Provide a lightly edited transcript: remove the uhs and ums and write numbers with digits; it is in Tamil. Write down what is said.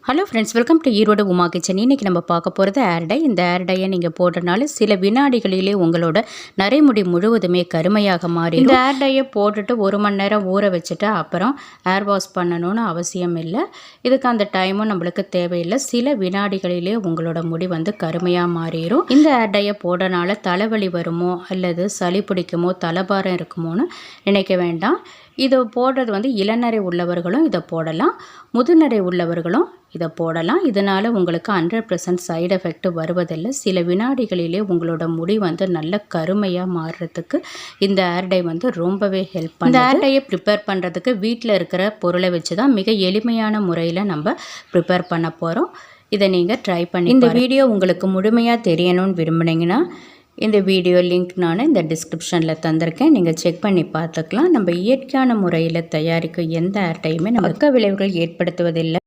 Hello friends, welcome to Erode Uma kitchen. இன்றைக்கி நம்ம பார்க்க போகிறது ஏர் டை. இந்த ஏர் டையை நீங்கள் போடுறதுனால சில வினாடிகளிலே உங்களோட நரைமுடி முழுவதுமே கருமையாக மாறி இந்த ஏர் டையை போட்டுட்டு 1 மணி நேரம் ஊற வச்சுட்டு அப்புறம் ஏர் வாஷ் பண்ணணும்னு அவசியம் இல்லை. இதுக்கு அந்த டைமும் நம்மளுக்கு தேவையில்லை. சில வினாடிகளிலே உங்களோட முடி வந்து கருமையாக மாறிடும். இந்த ஏர் டையை போடுறதுனால தலைவலி வருமோ அல்லது சளி பிடிக்குமோ தலைபாரம் இருக்குமோன்னு நினைக்க வேண்டாம். இதை போடுறது வந்து இளநரை உள்ளவர்களும் இதை போடலாம், முதுநரை உள்ளவர்களும் இதை போடலாம். இதனால் உங்களுக்கு 100% சைடு எஃபெக்ட் வருவதில்லை. சில வினாடிகளிலே உங்களோட முடி வந்து நல்ல கருமையாக மாறுறதுக்கு இந்த ஏர் டை வந்து ரொம்பவே ஹெல்ப் பண்ணும். இந்த ஏர் டையை ப்ரிப்பேர் பண்ணுறதுக்கு வீட்டில் இருக்கிற பொருளை வச்சு தான் மிக எளிமையான முறையில் நம்ம ப்ரிப்பேர் பண்ண போகிறோம். இதை நீங்கள் ட்ரை பண்ணி இந்த வீடியோ உங்களுக்கு முழுமையாக தெரியணும்னு விரும்புனீங்கன்னா இந்த வீடியோ லிங்க் நான் இந்த டிஸ்கிரிப்ஷனில் தந்திருக்கேன். நீங்கள் செக் பண்ணி பார்த்துக்கலாம். நம்ம இயற்கையான முறையில் தயாரிக்கும் எந்த ஏர் டையுமே நமக்கு விளைவுகள் ஏற்படுத்துவதில்லை.